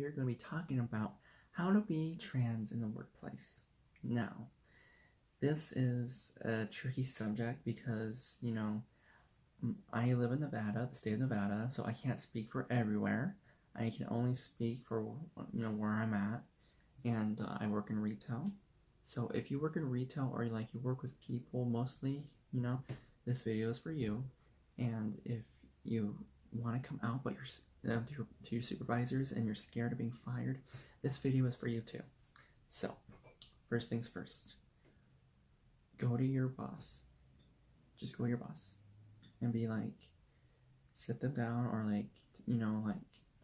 are going to be talking about how to be trans in the workplace. Now, this is a tricky subject because, I live in Nevada, the state of Nevada, so I can't speak for everywhere. I can only speak for, where I'm at, and I work in retail. So if you work in retail or you work with people mostly, this video is for you. And if you want to come out but to your supervisors and you're scared of being fired, this video is for you too. So, first things first. Go to your boss. Just go to your boss and be like, sit them down or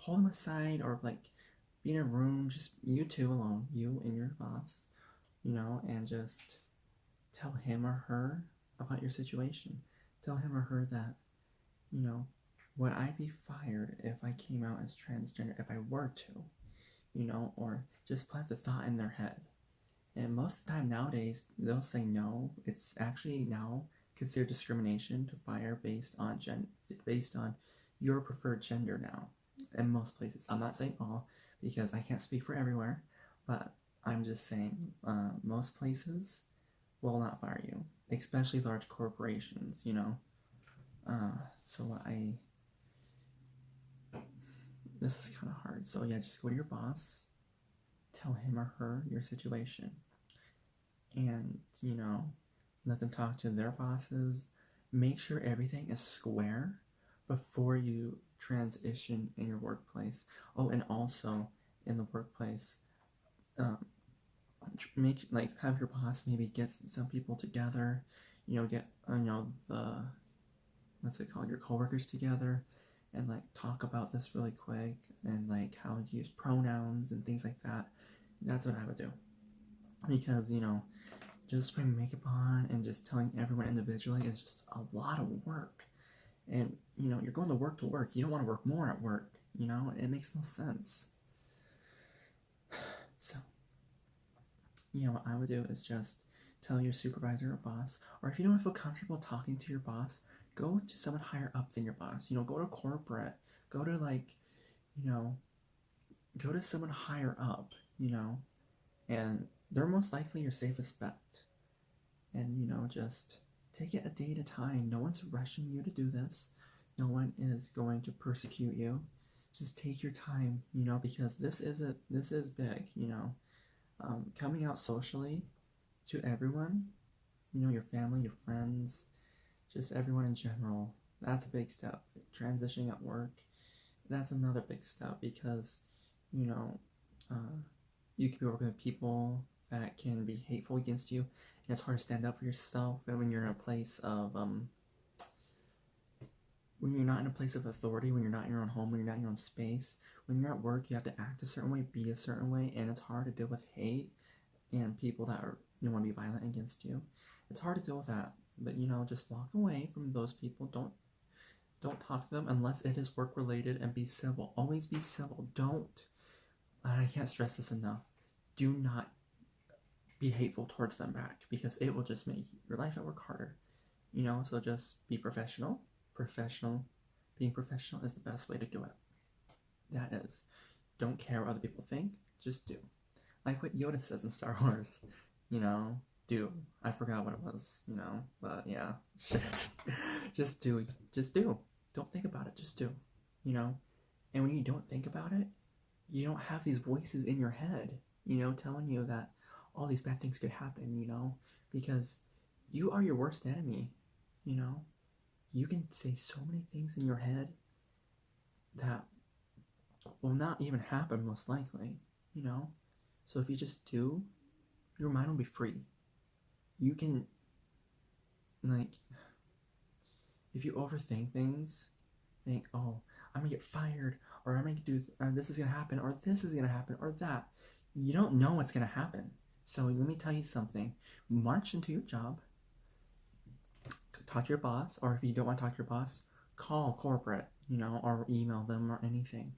pull them aside or be in a room, just you two alone, you and your boss, and just tell him or her about your situation. Tell him or her that, would I be fired if I came out as transgender, if I were to, or just plant the thought in their head. And most of the time nowadays, they'll say no. It's actually now considered discrimination to fire based on your preferred gender now. In most places, I'm not saying all because I can't speak for everywhere, but I'm just saying most places will not fire you, especially large corporations. This is kind of hard. So yeah, just go to your boss, tell him or her your situation, and let them talk to their bosses. Make sure everything is square before you transition in your workplace. Oh, and also in the workplace, have your boss maybe get some people together, get the what's it called, your coworkers together, and talk about this really quick, and how to use pronouns and things like that. That's what I would do, because just putting makeup on and just telling everyone individually is just a lot of work. And you're going to work. You don't want to work more at work. It makes no sense. So what I would do is just tell your supervisor or boss, or if you don't feel comfortable talking to your boss, go to someone higher up than your boss. Go to corporate. Go to go to someone higher up. And they're most likely your safest bet. And just take it a day at a time. No one's rushing you to do this. No one is going to persecute you. Just take your time, because this is big. Coming out socially to everyone, your family, your friends, just everyone in general, that's a big step. Transitioning at work, that's another big step, because you can be working with people that can be hateful against you, and it's hard to stand up for yourself. And when you're in a place of when you're not in a place of authority, when you're not in your own home, when you're not in your own space, when you're at work, you have to act a certain way, be a certain way, and it's hard to deal with hate and people that are want to be violent against you. It's hard to deal with that, but just walk away from those people. Don't talk to them unless it is work related, and be civil. Always be civil. Don't, and I can't stress this enough, do not be hateful towards them back, because it will just make your life at work harder. So just be professional. Being professional is the best way to do it. That is, don't care what other people think, just do. Like what Yoda says in Star Wars, do. I forgot what it was, but yeah, shit. Just do. Don't think about it, just do, And when you don't think about it, you don't have these voices in your head, telling you that all these bad things could happen, because you are your worst enemy, You can say so many things in your head that will not even happen, most likely, So if you just do, your mind will be free. You can, if you overthink things, think, oh, I'm gonna get fired, or I'm gonna do this is gonna happen, or this is gonna happen, or that. You don't know what's gonna happen. So let me tell you something. March into your job, talk to your boss, or if you don't want to talk to your boss, call corporate, or email them or anything,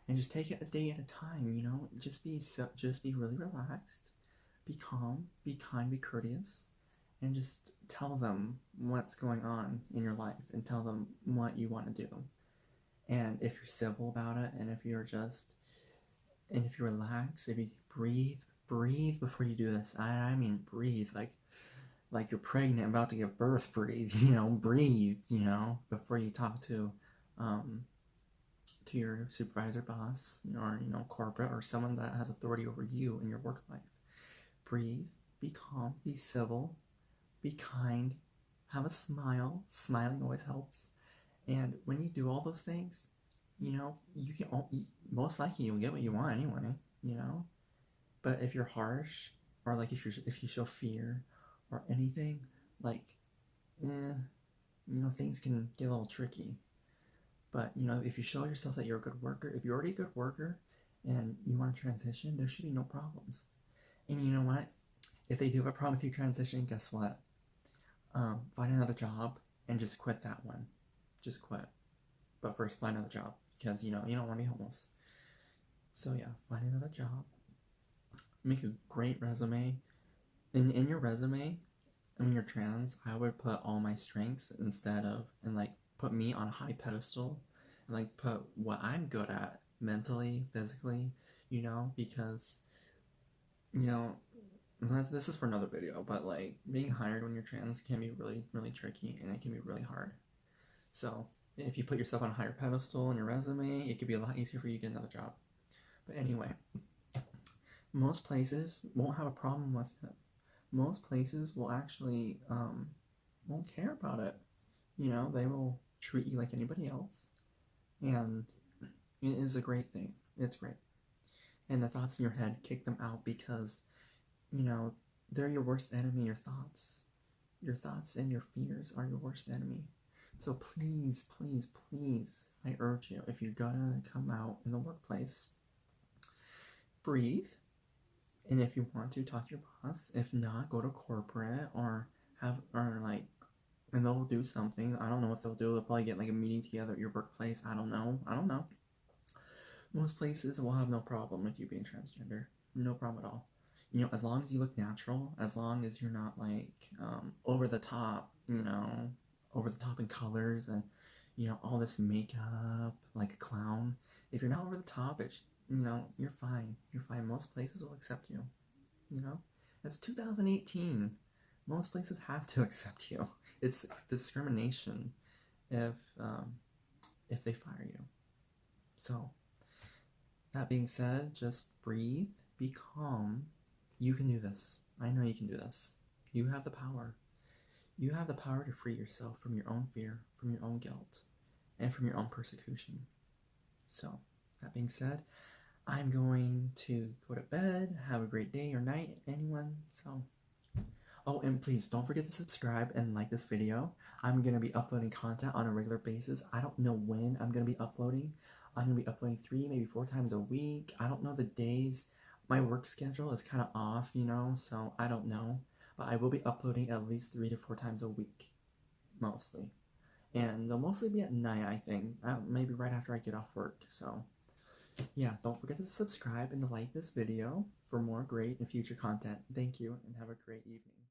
and just take it a day at a time. Just be really relaxed, be calm, be kind, be courteous, and just tell them what's going on in your life, and tell them what you want to do. And if you're civil about it, and if you're just And if you relax, if you breathe before you do this. I mean breathe, like you're pregnant, about to give birth. Breathe, breathe, before you talk um, to your supervisor, boss, or corporate, or someone that has authority over you in your work life. Breathe, be calm, be civil, be kind, have a smile. Smiling always helps. And when you do all those things, you can most likely you'll get what you want anyway. You know. But if you're harsh, or like if you show fear, or anything, like, things can get a little tricky. But if you show yourself that you're a good worker, if you're already a good worker, and you want to transition, there should be no problems. And you know what? If they do have a problem with you transition, guess what? Find another job and just quit that one. Just quit. But first, find another job because you don't want to be homeless. So yeah, find another job. Make a great resume. In your resume, and when you're trans, I would put all my strengths instead of, and like put me on a high pedestal, and like put what I'm good at mentally, physically, because you know this is for another video, but like being hired when you're trans can be really, really tricky, and it can be really hard. So if you put yourself on a higher pedestal in your resume, it could be a lot easier for you to get another job. But anyway, most places won't have a problem with it. Most places will actually won't care about it. They will treat you like anybody else, and it is a great thing. It's great. And the thoughts in your head, kick them out, because you know they're your worst enemy. Your thoughts and your fears are your worst enemy. So please, please, please, I urge you, if you're gonna come out in the workplace, breathe. And if you want to, talk to your boss. If not, go to corporate, or like, and they'll do something. I don't know what they'll do. They'll probably get like a meeting together at your workplace. I don't know. Most places will have no problem with you being transgender. No problem at all. As long as you look natural, as long as you're not like over the top, over the top in colors, and all this makeup like a clown. If you're not over the top, you're fine. You're fine. Most places will accept you. You know, it's 2018. Most places have to accept you. It's discrimination if um, if they fire you. So that being said, just breathe, be calm. You can do this. I know you can do this. You have the power. You have the power to free yourself from your own fear, from your own guilt, and from your own persecution. So, that being said, I'm going to go to bed. Have a great day or night, anyone. So, oh, and please don't forget to subscribe and like this video. I'm going to be uploading content on a regular basis. I don't know when I'm going to be uploading. I'm going to be uploading 3, maybe 4 times a week. I don't know the days. My work schedule is kind of off, so I don't know. But I will be uploading at least 3 to 4 times a week, mostly. And they'll mostly be at night, I think. Maybe right after I get off work. So, yeah, don't forget to subscribe and to like this video for more great and future content. Thank you, and have a great evening.